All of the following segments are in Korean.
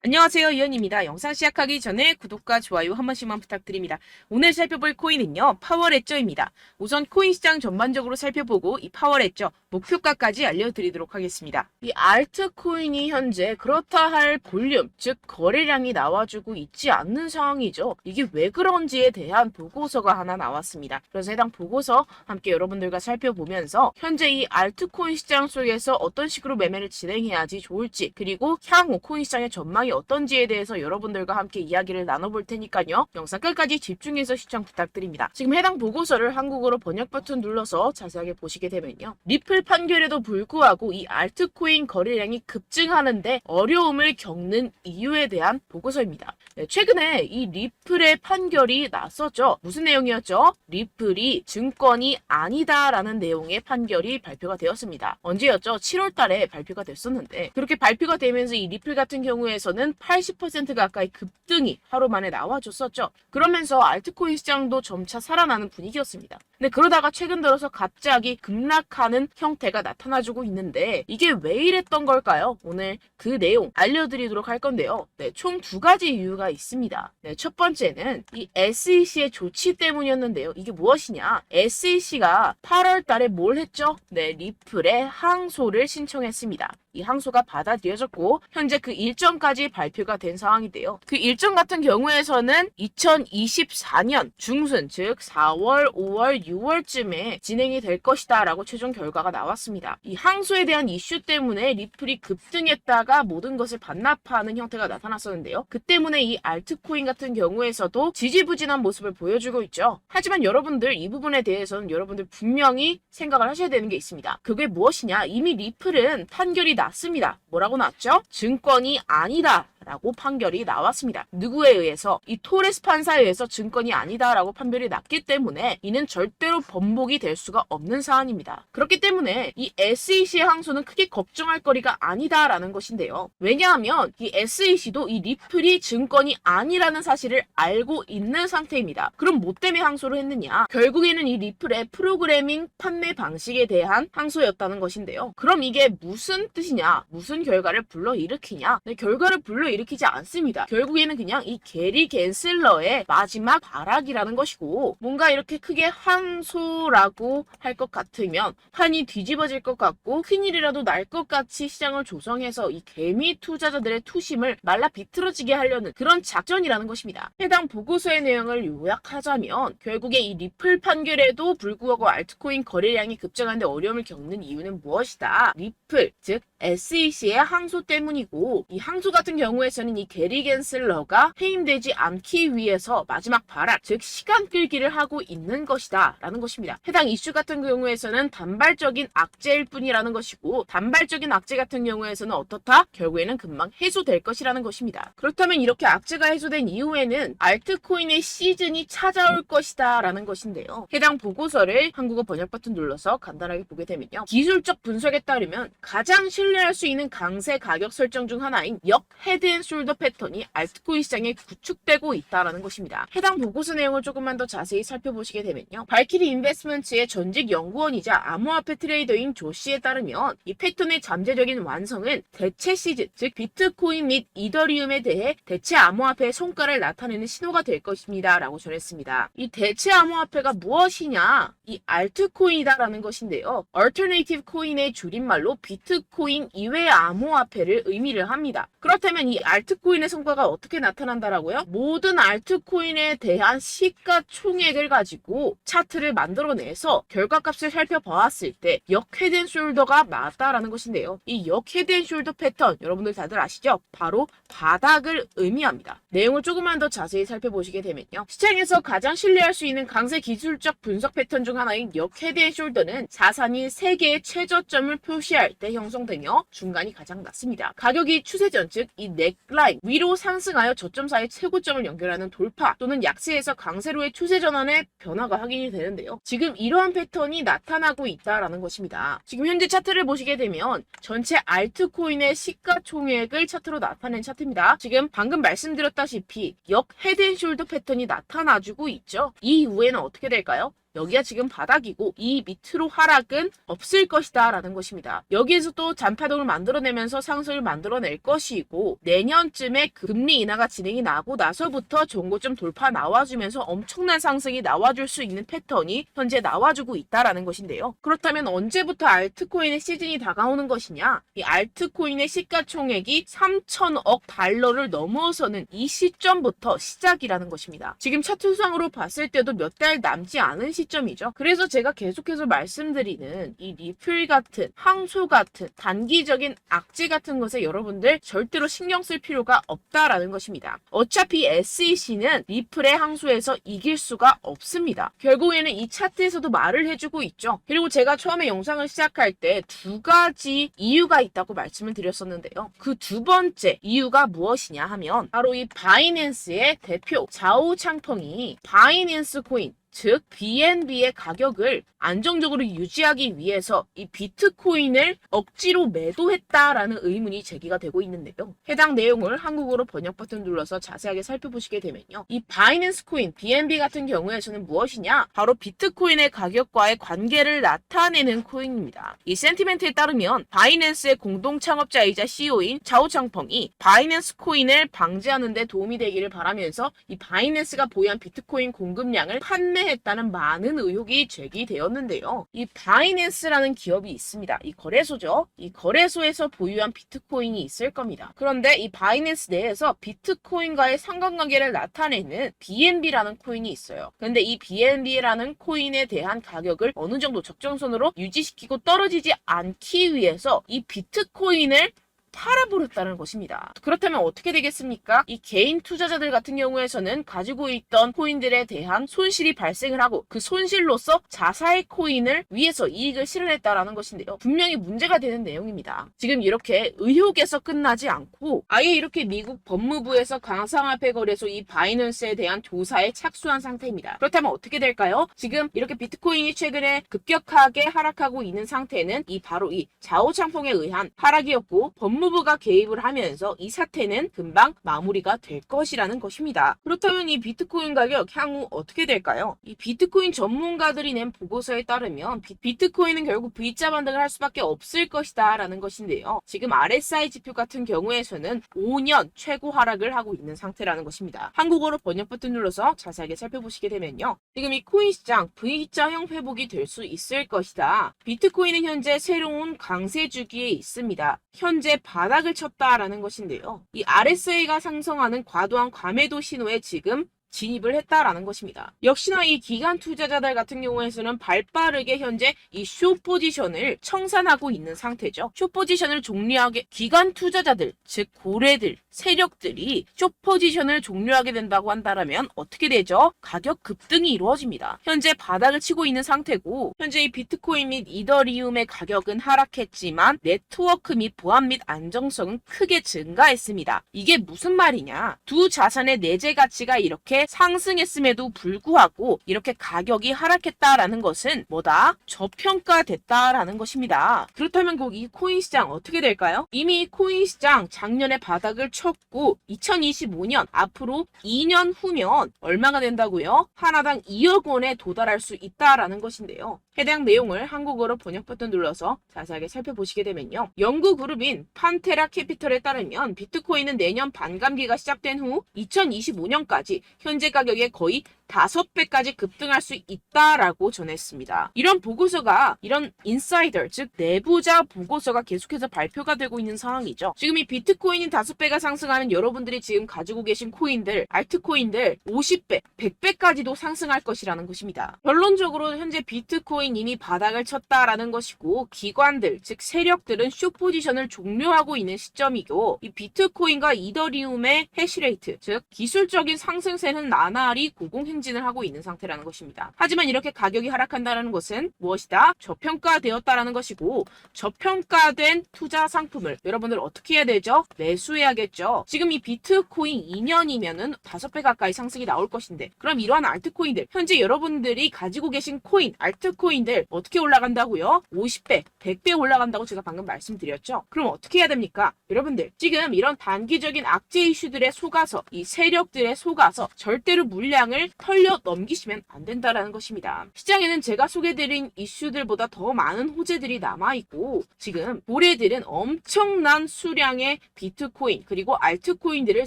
안녕하세요, 이현입니다. 영상 시작하기 전에 구독과 좋아요 한 번씩만 부탁드립니다. 오늘 살펴볼 코인은요, 파워레저입니다. 우선 코인 시장 전반적으로 살펴보고 이 파워레저 목표가까지 알려드리도록 하겠습니다. 이 알트 코인이 현재 그렇다 할 볼륨, 즉 거래량이 나와주고 있지 않는 상황이죠. 이게 왜 그런지에 대한 보고서가 하나 나왔습니다. 그래서 해당 보고서 함께 여러분들과 살펴보면서 현재 이 알트 코인 시장 속에서 어떤 식으로 매매를 진행해야지 좋을지, 그리고 향후 코인 시장의 전망이 어떤지에 대해서 여러분들과 함께 이야기를 나눠볼 테니까요. 영상 끝까지 집중해서 시청 부탁드립니다. 지금 해당 보고서를 한국어로 번역 버튼 눌러서 자세하게 보시게 되면요. 리플 판결에도 불구하고 이 알트코인 거래량이 급증하는데 어려움을 겪는 이유에 대한 보고서입니다. 최근에 이 리플의 판결이 났었죠. 무슨 내용이었죠? 리플이 증권이 아니다라는 내용의 판결이 발표가 되었습니다. 언제였죠? 7월 달에 발표가 됐었는데 그렇게 발표가 되면서 이 리플 같은 경우에서는 80% 가까이 급등이 하루 만에 나와줬었죠. 그러면서 알트코인 시장도 점차 살아나는 분위기였습니다. 근데 그러다가 최근 들어서 갑자기 급락하는 형태가 나타나주고 있는데 이게 왜 이랬던 걸까요? 오늘 그 내용 알려드리도록 할 건데요. 총 두 가지 이유가 있습니다. 첫 번째는 이 SEC의 조치 때문이었는데요. 이게 무엇이냐? SEC가 8월 달에 뭘 했죠? 리플의 항소를 신청했습니다. 이 항소가 받아들여졌고 현재 그 일정까지 발표가 된 상황인데요. 그 일정 같은 경우에서는 2024년 중순, 즉 4월, 5월, 6월쯤에 진행이 될 것이다 라고 최종 결과가 나왔습니다. 이 항소에 대한 이슈 때문에 리플이 급등했다가 모든 것을 반납하는 형태가 나타났었는데요. 그 때문에 이 알트코인 같은 경우에서도 지지부진한 모습을 보여주고 있죠. 하지만 여러분들 이 부분에 대해서는 여러분들 분명히 생각을 하셔야 되는 게 있습니다. 그게 무엇이냐? 이미 리플은 판결이 났습니다. 뭐라고 났죠? 증권이 아니다 라고 판결이 나왔습니다. 누구에 의해서? 이 토레스 판사에 의해서 증권이 아니다 라고 판결이 났기 때문에 이는 절대로 번복이 될 수가 없는 사안입니다. 그렇기 때문에 이 SEC의 항소는 크게 걱정할 거리가 아니다 라는 것인데요. 왜냐하면 이 SEC도 이 리플이 증권이 아니라는 사실을 알고 있는 상태입니다. 그럼 뭐 때문에 항소를 했느냐? 결국에는 이 리플의 프로그래밍 판매 방식에 대한 항소였다는 것인데요. 그럼 이게 무슨 뜻이냐? 무슨 결과를 불러일으키냐? 결과를 불러일으키지 않습니다. 결국에는 그냥 이 게리 갠슬러의 마지막 발악이라는 것이고, 뭔가 이렇게 크게 항소라고 할 것 같으면 판이 뒤집어질 것 같고 큰일이라도 날 것 같이 시장을 조성해서 이 개미 투자자들의 투심을 말라 비틀어지게 하려는 그런 작전이라는 것입니다. 해당 보고서의 내용을 요약하자면 결국에 이 리플 판결에도 불구하고 알트코인 거래량이 급증하는데 어려움을 겪는 이유는 무엇이다? 리플, 즉 SEC의 항소 때문이고, 이 항소 같은 경우에서는 이 게리 갠슬러가 해임되지 않기 위해서 마지막 발악, 즉 시간 끌기를 하고 있는 것이다 라는 것입니다. 해당 이슈 같은 경우에서는 단발적인 악재일 뿐이라는 것이고, 단발적인 악재 같은 경우에서는 어떻다? 결국에는 금방 해소될 것이라는 것입니다. 그렇다면 이렇게 악재가 해소된 이후에는 알트코인의 시즌이 찾아올 것이다 라는 것인데요. 해당 보고서를 한국어 번역 버튼 눌러서 간단하게 보게 되면요. 기술적 분석에 따르면 가장 신뢰할 수 있는 강세 가격 설정 중 하나인 역 헤드앤숄더 패턴이 알트코인 시장에 구축되고 있다는 것입니다. 해당 보고서 내용을 조금만 더 자세히 살펴보시게 되면요. 발키리 인베스트먼트의 전직 연구원이자 암호화폐 트레이더인 조 씨에 따르면 이 패턴의 잠재적인 완성은 대체 시즌, 즉 비트코인 및 이더리움에 대해 대체 암호화폐의 성과를 나타내는 신호가 될 것입니다 라고 전했습니다. 이 대체 암호화폐가 무엇이냐? 이 알트코인이다라는 것인데요. 얼터네이티브 코인의 줄임말로 비트코인 이외의 암호화폐를 의미를 합니다. 그렇다면 이 알트코인의 성과가 어떻게 나타난다라고요? 모든 알트코인에 대한 시가총액을 가지고 차트를 만들어내서 결과값을 살펴보았을 때 역 헤드앤숄더가 맞다라는 것인데요. 이 역 헤드앤숄더 패턴 여러분들 다들 아시죠? 바로 바닥을 의미합니다. 내용을 조금만 더 자세히 살펴보시게 되면요. 시장에서 가장 신뢰할 수 있는 강세 기술적 분석 패턴 중 하나인 역 헤드앤숄더는 자산이 3개의 최저점을 표시할 때 형성되며 중간이 가장 낮습니다. 가격이 추세전, 즉 이 넥라인 위로 상승하여 저점 사이 최고점을 연결하는 돌파 또는 약세에서 강세로의 추세 전환의 변화가 확인이 되는데요. 지금 이러한 패턴이 나타나고 있다라는 것입니다. 지금 현재 차트를 보시게 되면 전체 알트코인의 시가총액을 차트로 나타낸 차트입니다. 지금 방금 말씀드렸다시피 역 헤드앤숄더 패턴이 나타나주고 있죠. 이 이후에는 어떻게 될까요? 여기가 지금 바닥이고 이 밑으로 하락은 없을 것이다 라는 것입니다. 여기에서 또 잔파동을 만들어내면서 상승을 만들어낼 것이고 내년쯤에 금리 인하가 진행이 나고 나서부터 종고점 돌파 나와주면서 엄청난 상승이 나와줄 수 있는 패턴이 현재 나와주고 있다라는 것인데요. 그렇다면 언제부터 알트코인의 시즌이 다가오는 것이냐? 이 알트코인의 시가총액이 3천억 달러를 넘어서는 이 시점부터 시작이라는 것입니다. 지금 차트상으로 봤을 때도 몇 달 남지 않은 시점이죠. 그래서 제가 계속해서 말씀드리는 이 리플 같은 항소 같은 단기적인 악재 같은 것에 여러분들 절대로 신경 쓸 필요가 없다라는 것입니다. 어차피 SEC는 리플의 항소에서 이길 수가 없습니다. 결국에는 이 차트에서도 말을 해주고 있죠. 그리고 제가 처음에 영상을 시작할 때 두 가지 이유가 있다고 말씀을 드렸었는데요. 그 두 번째 이유가 무엇이냐 하면 바로 이 바이낸스의 대표 자오 창펑이 바이낸스 코인 즉 BNB의 가격을 안정적으로 유지하기 위해서 이 비트코인을 억지로 매도했다라는 의문이 제기가 되고 있는데요. 해당 내용을 한국어로 번역 버튼 눌러서 자세하게 살펴보시게 되면요. 이 바이낸스 코인 BNB 같은 경우에서는 무엇이냐? 바로 비트코인의 가격과의 관계를 나타내는 코인입니다. 이 센티멘트에 따르면 바이낸스의 공동 창업자이자 CEO인 자오 창펑이 바이낸스 코인을 방지하는 데 도움이 되기를 바라면서 이 바이낸스가 보유한 비트코인 공급량을 판매했다는 많은 의혹이 제기되었는데요. 이 바이낸스라는 기업이 있습니다. 이 거래소죠. 이 거래소에서 보유한 비트코인이 있을 겁니다. 그런데 이 바이낸스 내에서 비트코인과의 상관관계를 나타내는 BNB라는 코인이 있어요. 그런데 이 BNB라는 코인에 대한 가격을 어느 정도 적정선으로 유지시키고 떨어지지 않기 위해서 이 비트코인을 팔아버렸다는 것입니다. 그렇다면 어떻게 되겠습니까? 이 개인 투자자들 같은 경우에서는 가지고 있던 코인들에 대한 손실이 발생을 하고 그 손실로서 자사의 코인을 위해서 이익을 실현했다라는 것인데요. 분명히 문제가 되는 내용입니다. 지금 이렇게 의혹에서 끝나지 않고 아예 이렇게 미국 법무부에서 가상화폐 거래소 이 바이낸스에 대한 조사에 착수한 상태입니다. 그렇다면 어떻게 될까요? 지금 이렇게 비트코인이 최근에 급격하게 하락하고 있는 상태는 바로 이 자오 창펑에 의한 하락이었고 법무부가 개입을 하면서 이 사태는 금방 마무리가 될 것이라는 것입니다. 그렇다면 이 비트코인 가격 향후 어떻게 될까요? 이 비트코인 전문가들이 낸 보고서에 따르면 비트코인은 결국 V자 반등을 할 수밖에 없을 것이다 라는 것인데요. 지금 RSI 지표 같은 경우에서는 5년 최고 하락을 하고 있는 상태라는 것입니다. 한국어로 번역 버튼 눌러서 자세하게 살펴보시게 되면요. 지금 이 코인 시장 V자형 회복이 될 수 있을 것이다. 비트코인은 현재 새로운 강세 주기에 있습니다. 현재 바닥을 쳤다라는 것인데요. 이 RSI가 상승하는 과도한 과매도 신호에 지금 진입을 했다라는 것입니다. 역시나 이 기관 투자자들 같은 경우에서는 발빠르게 현재 이 숏 포지션을 청산하고 있는 상태죠. 숏 포지션을 종료하게 기관 투자자들, 즉 고래들, 세력들이 숏 포지션을 종료하게 된다고 한다면 어떻게 되죠? 가격 급등이 이루어집니다. 현재 바닥을 치고 있는 상태고 현재 이 비트코인 및 이더리움의 가격은 하락했지만 네트워크 및 보안 및 안정성은 크게 증가했습니다. 이게 무슨 말이냐? 두 자산의 내재 가치가 이렇게 상승했음에도 불구하고 이렇게 가격이 하락했다라는 것은 뭐다? 저평가됐다라는 것입니다. 그렇다면 꼭 이 코인 시장 어떻게 될까요? 이미 코인 시장 작년에 바닥을 쳤고 2025년 앞으로 2년 후면 얼마가 된다고요? 하나당 2억 원에 도달할 수 있다라는 것인데요. 해당 내용을 한국어로 번역 버튼 눌러서 자세하게 살펴보시게 되면요. 연구 그룹인 판테라 캐피털에 따르면 비트코인은 내년 반감기가 시작된 후 2025년까지 현재 가격의 거의 5배까지 급등할 수 있다라고 전했습니다. 이런 보고서가 이런 인사이더 즉 내부자 보고서가 계속해서 발표가 되고 있는 상황이죠. 지금 이 비트코인이 5배가 상승하는 여러분들이 지금 가지고 계신 코인들, 알트코인들 50배, 100배까지도 상승할 것이라는 것입니다. 결론적으로 현재 비트코인 이미 바닥을 쳤다라는 것이고 기관들 즉 세력들은 숏 포지션을 종료하고 있는 시점이고 이 비트코인과 이더리움의 해시레이트 즉 기술적인 상승세는 나날이 고공행진을 하고 있는 상태라는 것입니다. 하지만 이렇게 가격이 하락한다는 것은 무엇이다? 저평가되었다라는 것이고 저평가된 투자 상품을 여러분들 어떻게 해야 되죠? 매수해야겠죠. 지금 이 비트코인 2년이면은 5배 가까이 상승이 나올 것인데 그럼 이러한 알트코인들 현재 여러분들이 가지고 계신 코인, 알트코인들 어떻게 올라간다고요? 50배, 100배 올라간다고 제가 방금 말씀드렸죠. 그럼 어떻게 해야 됩니까? 여러분들 지금 이런 단기적인 악재 이슈들에 속아서 이 세력들에 속아서 절대로 물량을 털려 넘기시면 안 된다라는 것입니다. 시장에는 제가 소개드린 이슈들보다 더 많은 호재들이 남아있고 지금 고래들은 엄청난 수량의 비트코인 그리고 알트코인들을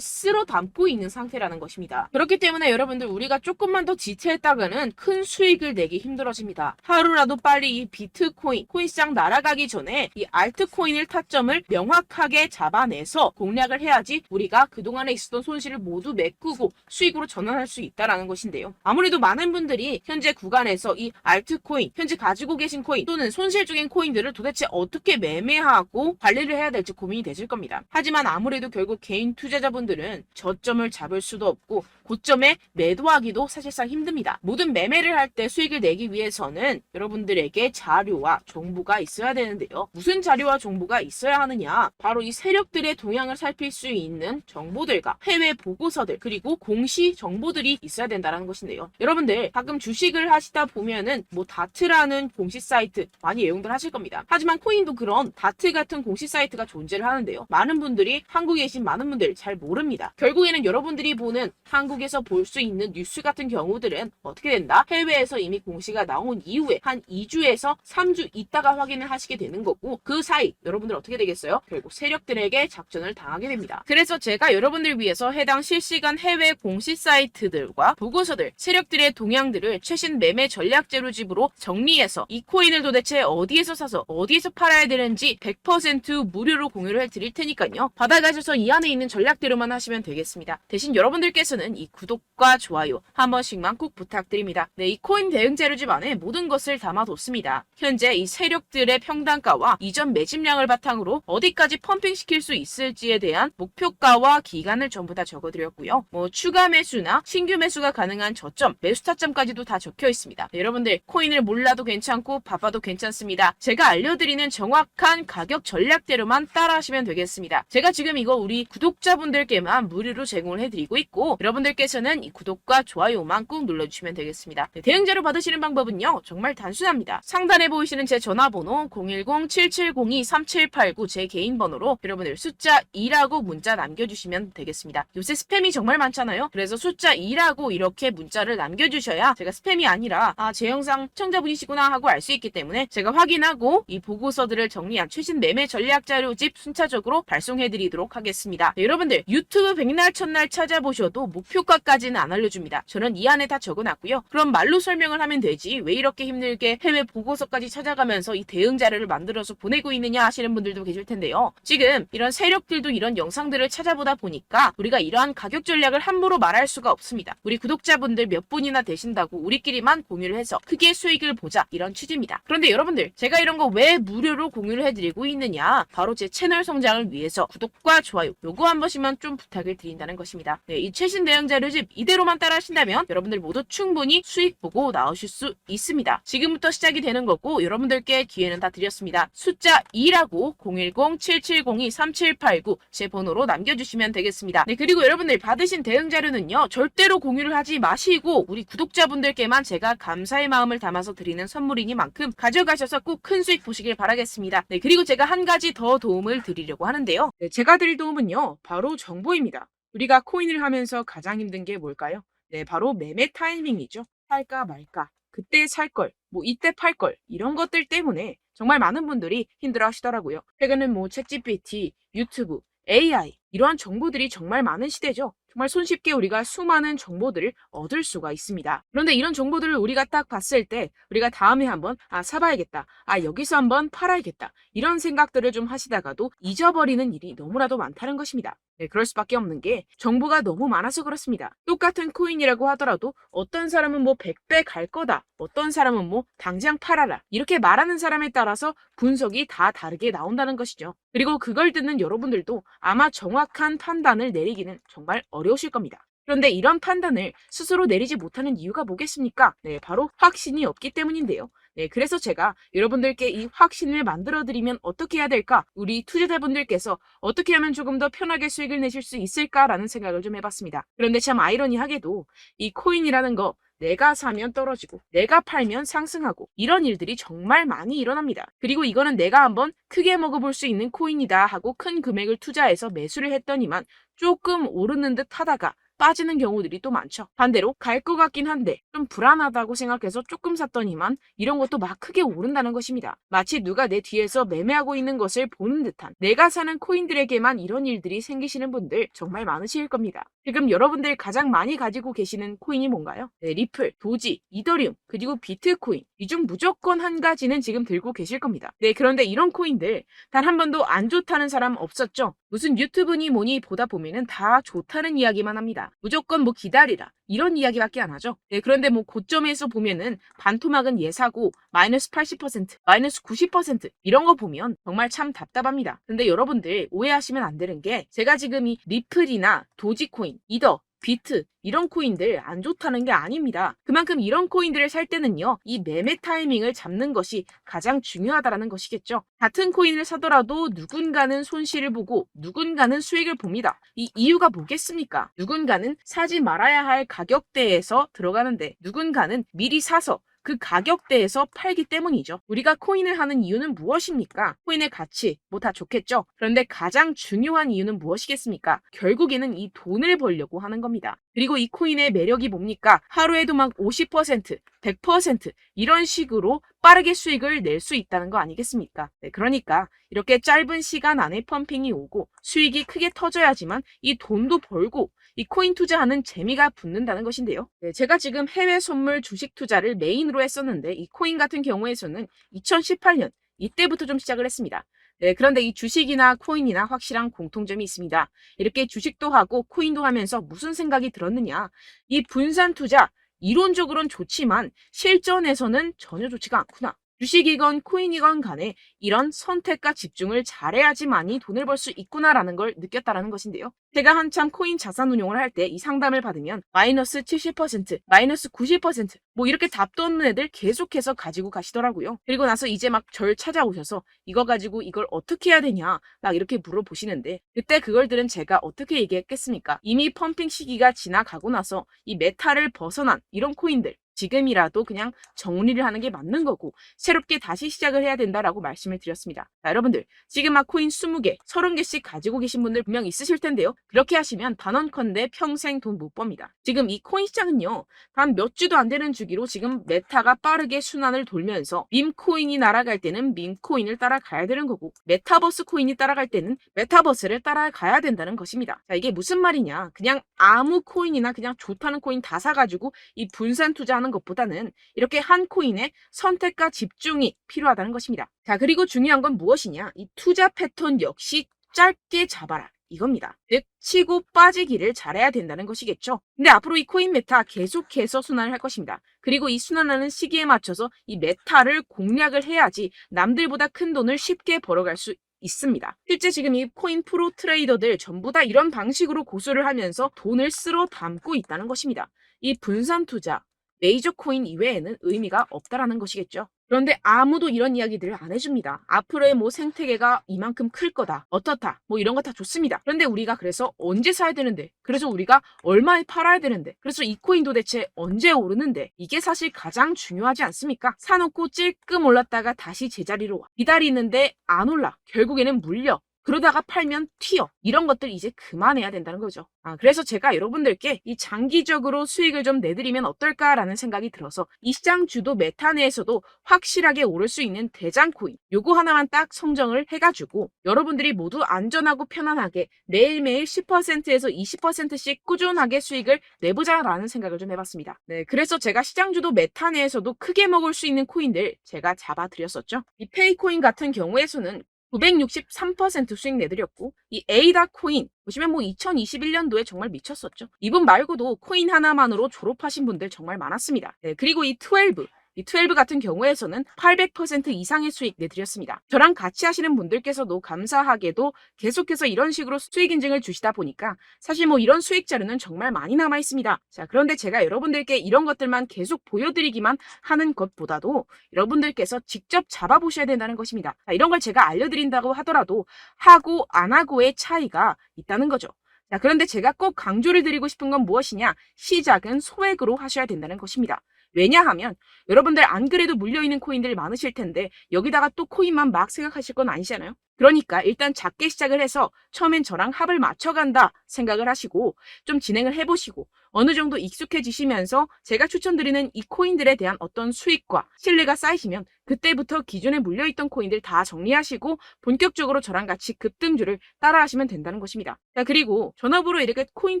쓸어 담고 있는 상태라는 것입니다. 그렇기 때문에 여러분들 우리가 조금만 더 지체했다가는 큰 수익을 내기 힘들어집니다. 하루라도 빨리 이 비트코인, 코인시장 날아가기 전에 이 알트코인을 타점을 명확하게 잡아내서 공략을 해야지 우리가 그동안에 있었던 손실을 모두 메꾸고 수익으로 전환할 수 있다라는 것인데요. 아무래도 많은 분들이 현재 구간에서 이 알트코인, 현재 가지고 계신 코인 또는 손실 중인 코인들을 도대체 어떻게 매매하고 관리를 해야 될지 고민이 되실 겁니다. 하지만 아무래도 결국 개인 투자자분들은 저점을 잡을 수도 없고 고점에 매도하기도 사실상 힘듭니다. 모든 매매를 할 때 수익을 내기 위해서는 여러분들에게 자료와 정보가 있어야 되는데요. 무슨 자료와 정보가 있어야 하느냐? 바로 이 세력들의 동향을 살필 수 있는 정보들과 해외 보고서들 그리고 공시 정보들이 있어야 된다는 것인데요. 여러분들 가끔 주식을 하시다 보면은 뭐 다트라는 공시 사이트 많이 애용들 하실 겁니다. 하지만 코인도 그런 다트 같은 공시 사이트가 존재를 하는데요. 많은 분들이 한국에 계신 많은 분들 잘 모릅니다. 결국에는 여러분들이 보는 한국에서 볼 수 있는 뉴스 같은 경우들은 어떻게 된다? 해외에서 이미 공시가 나온 이후에 한 2주에서 3주 있다가 확인을 하시게 되는 거고 그 사이 여러분들 어떻게 되겠어요? 결국 세력들에게 작전을 당하게 됩니다. 그래서 제가 여러분들 위해서 해당 실시간 해외 공시 사이트들과 보고서들, 세력들의 동향들을 최신 매매 전략 재료집으로 정리해서 이 코인을 도대체 어디에서 사서 어디에서 팔아야 되는지 100% 무료로 공유를 해드릴 테니까요. 받아가셔서 이 안에 있는 전략대로만 하시면 되겠습니다. 대신 여러분들께서는 이 구독과 좋아요 한 번씩만 꼭 부탁드립니다. 네, 이 코인 대응 재료집 안에 모든 것을 담아뒀습니다. 현재 이 세력들의 평단가와 이전 매집량을 바탕으로 어디까지 펌핑시킬 수 있을지에 대한 목표가와 기간을 전부 다 적어드렸고요. 뭐 추가 매수나 신규 매수가 가능한 저점, 매수 타점까지도 다 적혀 있습니다. 네, 여러분들 코인을 몰라도 괜찮고 바빠도 괜찮습니다. 제가 알려드리는 정확한 가격 전략대로만 따라하시면 되겠습니다. 제가 지금 이거 우리 구독자분들께만 무료로 제공을 해드리고 있고 여러분들께서는 이 구독과 좋아요만 꼭 눌러주시면 되겠습니다. 네, 대응 자료 받으시는 방법은요 정말 단순합니다. 상단에 보이시는 제 전화번호 010-7702-3789 제 개인 번호로 여러분들 숫자 2라고 문자 남겨주시면 되겠습니다. 요새 스팸이 정말 많잖아요. 그래서 숫자 2라고 이렇게 문자를 남겨주셔야 제가 스팸이 아니라 제 영상 시청자분이시구나 하고 알 수 있기 때문에 제가 확인하고 이 보고서들을 정리한 최신 매매 전략 자료집 순차적으로 발송해드리도록 하겠습니다. 네, 여러분들 유튜브 백날 첫날 찾아보셔도 목표가까지는 안 알려줍니다. 저는 이 안에 다 적어놨고요. 그럼 말로 설명을 하면 되지 왜 이렇게 힘들게 해외 보고서까지 찾아가면서 이 대응 자료를 만들어서 보내고 있느냐 하시는 분들도 계실 텐데요. 지금 이런 세력들도 이런 영상들을 찾아보다 보니까 우리가 이러한 가격 전략을 함부로 말할 수가 없습니다. 우리 구독자분들 몇 분이나 되신다고 우리끼리만 공유를 해서 크게 수익을 보자 이런 취지입니다. 그런데 여러분들 제가 이런 거 왜 무료로 공유를 해드리고 있느냐? 바로 제 채널 성장을 위해서 구독과 좋아요 요거 한 번씩만 좀 부탁을 드린다는 것입니다. 네, 이 최신 대응 자료집 이대로만 따라 하신다면 여러분들 모두 충분히 수익 보고 나오실 수 있습니다. 지금부터 시작이 되는 거고 여러분들께 기회는 다 드렸습니다. 숫자 2라고 010-7702-3789 제 번호로 남겨주시면 되겠습니다. 네, 그리고 여러분들 받으신 대응 자료는요 절대로 공유를 하지 마시고 우리 구독자분들께만 제가 감사의 마음을 담아서 드리는 선물이니만큼 가져가셔서 꼭 큰 수익 보시길 바라겠습니다. 네, 그리고 제가 한 가지 더 도움을 드리려고 하는데요. 네, 제가 드릴 도움은요 바로 정보입니다. 우리가 코인을 하면서 가장 힘든 게 뭘까요? 네, 바로 매매 타이밍이죠. 살까 말까, 그때 살 걸, 뭐 이때 팔 걸, 이런 것들 때문에 정말 많은 분들이 힘들어 하시더라고요. 최근은 뭐 챗GPT, 유튜브, AI 이러한 정보들이 정말 많은 시대죠. 정말 손쉽게 우리가 수많은 정보들을 얻을 수가 있습니다. 그런데 이런 정보들을 우리가 딱 봤을 때 우리가 다음에 한번 사봐야겠다. 여기서 한번 팔아야겠다. 이런 생각들을 좀 하시다가도 잊어버리는 일이 너무나도 많다는 것입니다. 네, 그럴 수밖에 없는 게 정보가 너무 많아서 그렇습니다. 똑같은 코인이라고 하더라도 어떤 사람은 뭐 100배 갈 거다. 어떤 사람은 뭐 당장 팔아라. 이렇게 말하는 사람에 따라서 분석이 다 다르게 나온다는 것이죠. 그리고 그걸 듣는 여러분들도 아마 정확한 판단을 내리기는 정말 어려우실 겁니다. 그런데 이런 판단을 스스로 내리지 못하는 이유가 뭐겠습니까? 네, 바로 확신이 없기 때문인데요. 네, 그래서 제가 여러분들께 이 확신을 만들어드리면 어떻게 해야 될까? 우리 투자자분들께서 어떻게 하면 조금 더 편하게 수익을 내실 수 있을까라는 생각을 좀 해봤습니다. 그런데 참 아이러니하게도 이 코인이라는 거 내가 사면 떨어지고 내가 팔면 상승하고 이런 일들이 정말 많이 일어납니다. 그리고 이거는 내가 한번 크게 먹어볼 수 있는 코인이다 하고 큰 금액을 투자해서 매수를 했더니만 조금 오르는 듯 하다가 빠지는 경우들이 또 많죠. 반대로 갈 것 같긴 한데 좀 불안하다고 생각해서 조금 샀더니만 이런 것도 막 크게 오른다는 것입니다. 마치 누가 내 뒤에서 매매하고 있는 것을 보는 듯한, 내가 사는 코인들에게만 이런 일들이 생기시는 분들 정말 많으실 겁니다. 지금 여러분들 가장 많이 가지고 계시는 코인이 뭔가요? 네, 리플, 도지, 이더리움, 그리고 비트코인. 이 중 무조건 한 가지는 지금 들고 계실 겁니다. 네, 그런데 이런 코인들 단 한 번도 안 좋다는 사람 없었죠? 무슨 유튜브니 뭐니 보다 보면은 다 좋다는 이야기만 합니다. 무조건 뭐 기다리라 이런 이야기밖에 안 하죠. 네, 그런데 뭐 고점에서 보면은 반토막은 예사고 마이너스 80%, 마이너스 90% 이런 거 보면 정말 참 답답합니다. 근데 여러분들 오해하시면 안 되는 게, 제가 지금 이 리플이나 도지코인, 이더, 비트 이런 코인들 안 좋다는 게 아닙니다. 그만큼 이런 코인들을 살 때는요, 이 매매 타이밍을 잡는 것이 가장 중요하다는 것이겠죠. 같은 코인을 사더라도 누군가는 손실을 보고 누군가는 수익을 봅니다. 이 이유가 뭐겠습니까? 누군가는 사지 말아야 할 가격대에서 들어가는데 누군가는 미리 사서 그 가격대에서 팔기 때문이죠. 우리가 코인을 하는 이유는 무엇입니까? 코인의 가치, 뭐 다 좋겠죠. 그런데 가장 중요한 이유는 무엇이겠습니까? 결국에는 이 돈을 벌려고 하는 겁니다. 그리고 이 코인의 매력이 뭡니까? 하루에도 막 50%, 100% 이런 식으로 빠르게 수익을 낼 수 있다는 거 아니겠습니까? 네, 그러니까 이렇게 짧은 시간 안에 펌핑이 오고 수익이 크게 터져야지만 이 돈도 벌고 이 코인 투자하는 재미가 붙는다는 것인데요. 네, 제가 지금 해외 선물 주식 투자를 메인으로 했었는데 이 코인 같은 경우에서는 2018년 이때부터 좀 시작을 했습니다. 네, 그런데 이 주식이나 코인이나 확실한 공통점이 있습니다. 이렇게 주식도 하고 코인도 하면서 무슨 생각이 들었느냐? 이 분산 투자 이론적으로는 좋지만 실전에서는 전혀 좋지가 않구나. 주식이건 코인이건 간에 이런 선택과 집중을 잘해야지만이 돈을 벌 수 있구나라는 걸 느꼈다라는 것인데요. 제가 한참 코인 자산 운용을 할 때 이 상담을 받으면 마이너스 70%, 마이너스 90%, 뭐 이렇게 답도 없는 애들 계속해서 가지고 가시더라고요. 그리고 나서 이제 막 절 찾아오셔서 이거 가지고 이걸 어떻게 해야 되냐 막 이렇게 물어보시는데, 그때 그걸 들은 제가 어떻게 얘기했겠습니까? 이미 펌핑 시기가 지나가고 나서 이 메타를 벗어난 이런 코인들 지금이라도 그냥 정리를 하는 게 맞는 거고 새롭게 다시 시작을 해야 된다라고 말씀을 드렸습니다. 자, 여러분들 지금 막 코인 20개, 30개씩 가지고 계신 분들 분명 있으실 텐데요. 그렇게 하시면 단언컨대 평생 돈 못 법니다. 지금 이 코인 시장은요, 단 몇 주도 안 되는 주기로 지금 메타가 빠르게 순환을 돌면서 밈코인이 날아갈 때는 밈코인을 따라가야 되는 거고 메타버스 코인이 따라갈 때는 메타버스를 따라가야 된다는 것입니다. 자, 이게 무슨 말이냐? 그냥 아무 코인이나 그냥 좋다는 코인 다 사가지고 이 분산 투자하는 것보다는 이렇게 한 코인에 선택과 집중이 필요하다는 것입니다. 자, 그리고 중요한 건 무엇이냐? 이 투자 패턴 역시 짧게 잡아라. 이겁니다. 즉 치고 빠지기를 잘해야 된다는 것이겠죠. 근데 앞으로 이 코인 메타 계속해서 순환을 할 것입니다. 그리고 이 순환하는 시기에 맞춰서 이 메타를 공략을 해야지 남들보다 큰 돈을 쉽게 벌어갈 수 있습니다. 실제 지금 이 코인 프로 트레이더들 전부 다 이런 방식으로 고수를 하면서 돈을 쓸어 담고 있다는 것입니다. 이 분산 투자, 메이저 코인 이외에는 의미가 없다라는 것이겠죠. 그런데 아무도 이런 이야기들을 안 해줍니다. 앞으로의 뭐 생태계가 이만큼 클 거다, 어떻다, 뭐 이런 거 다 좋습니다. 그런데 우리가 그래서 언제 사야 되는데, 그래서 우리가 얼마에 팔아야 되는데, 그래서 이 코인 도대체 언제 오르는데, 이게 사실 가장 중요하지 않습니까? 사놓고 찔끔 올랐다가 다시 제자리로 와. 기다리는데 안 올라. 결국에는 물려. 그러다가 팔면 튀어. 이런 것들 이제 그만해야 된다는 거죠. 그래서 제가 여러분들께 이 장기적으로 수익을 좀 내드리면 어떨까라는 생각이 들어서 이 시장 주도 메타 내에서도 확실하게 오를 수 있는 대장 코인 요거 하나만 딱 선정을 해가지고 여러분들이 모두 안전하고 편안하게 매일매일 10%에서 20%씩 꾸준하게 수익을 내보자라는 생각을 좀 해봤습니다. 네, 그래서 제가 시장 주도 메타 내에서도 크게 먹을 수 있는 코인들 제가 잡아드렸었죠. 이 페이코인 같은 경우에서는 963% 수익 내드렸고, 이 에이다 코인 보시면 뭐 2021년도에 정말 미쳤었죠. 이분 말고도 코인 하나만으로 졸업하신 분들 정말 많았습니다. 네, 그리고 이 12 같은 경우에서는 800% 이상의 수익 내드렸습니다. 저랑 같이 하시는 분들께서도 감사하게도 계속해서 이런 식으로 수익 인증을 주시다 보니까 사실 뭐 이런 수익 자료는 정말 많이 남아 있습니다. 자, 그런데 제가 여러분들께 이런 것들만 계속 보여드리기만 하는 것보다도 여러분들께서 직접 잡아보셔야 된다는 것입니다. 자, 이런 걸 제가 알려드린다고 하더라도 하고 안 하고의 차이가 있다는 거죠. 자, 그런데 제가 꼭 강조를 드리고 싶은 건 무엇이냐? 시작은 소액으로 하셔야 된다는 것입니다. 왜냐하면 여러분들 안 그래도 물려있는 코인들 많으실 텐데 여기다가 또 코인만 막 생각하실 건 아니잖아요. 그러니까 일단 작게 시작을 해서 처음엔 저랑 합을 맞춰간다 생각을 하시고 좀 진행을 해보시고 어느 정도 익숙해지시면서 제가 추천드리는 이 코인들에 대한 어떤 수익과 신뢰가 쌓이시면 그때부터 기존에 물려있던 코인들 다 정리하시고 본격적으로 저랑 같이 급등주를 따라하시면 된다는 것입니다. 자, 그리고 전업으로 이렇게 코인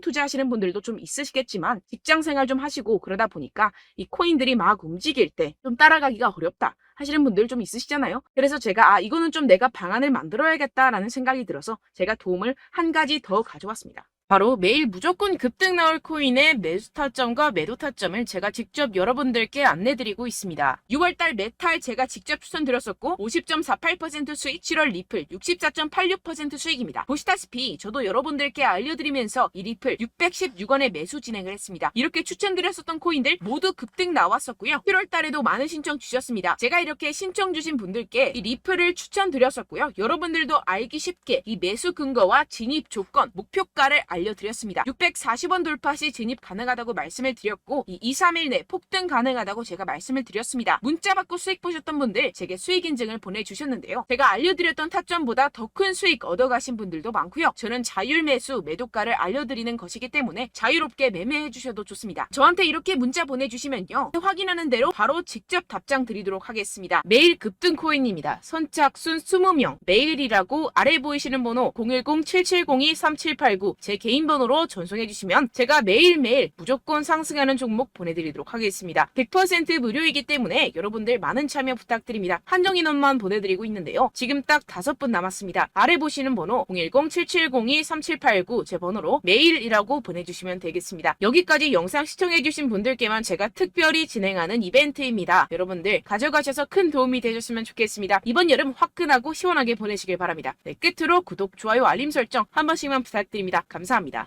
투자하시는 분들도 좀 있으시겠지만 직장 생활 좀 하시고 그러다 보니까 이 코인들이 막 움직일 때 좀 따라가기가 어렵다 하시는 분들 좀 있으시잖아요. 그래서 제가 이거는 좀 내가 방안을 만들어야겠다라는 생각이 들어서 제가 도움을 한 가지 더 가져왔습니다. 바로 매일 무조건 급등 나올 코인의 매수 타점과 매도 타점을 제가 직접 여러분들께 안내드리고 있습니다. 6월달 메탈 제가 직접 추천드렸었고 50.48% 수익, 7월 리플 64.86% 수익입니다. 보시다시피 저도 여러분들께 알려드리면서 이 리플 616원에 매수 진행을 했습니다. 이렇게 추천드렸었던 코인들 모두 급등 나왔었고요. 7월달에도 많은 신청 주셨습니다. 제가 이렇게 신청 주신 분들께 이 리플을 추천드렸었고요. 여러분들도 알기 쉽게 이 매수 근거와 진입 조건, 목표가를 알려드렸습니다. 640원 돌파 시 진입 가능하다고 말씀을 드렸고 이 2-3일 내 폭등 가능하다고 제가 말씀을 드렸습니다. 문자 받고 수익 보셨던 분들 제게 수익 인증을 보내주셨는데요. 제가 알려드렸던 타점보다 더 큰 수익 얻어가신 분들도 많고요. 저는 자율 매수 매도가를 알려드리는 것이기 때문에 자유롭게 매매해 주셔도 좋습니다. 저한테 이렇게 문자 보내주시면요. 확인하는 대로 바로 직접 답장 드리도록 하겠습니다. 매일 급등 코인입니다. 선착순 20명 매일이라고 아래 보이시는 번호 010-7702-3789 제 개인 번호로 전송해 주시면 제가 매일매일 무조건 상승하는 종목 보내드리도록 하겠습니다. 100% 무료이기 때문에 여러분들 많은 참여 부탁드립니다. 한정 인원만 보내드리고 있는데요. 지금 딱 5분 남았습니다. 아래 보시는 번호 010-7702-3789 제 번호로 메일이라고 보내주시면 되겠습니다. 여기까지 영상 시청해주신 분들께만 제가 특별히 진행하는 이벤트입니다. 여러분들 가져가셔서 큰 도움이 되셨으면 좋겠습니다. 이번 여름 화끈하고 시원하게 보내시길 바랍니다. 네, 끝으로 구독, 좋아요, 알림 설정 한 번씩만 부탁드립니다. 감사합니다.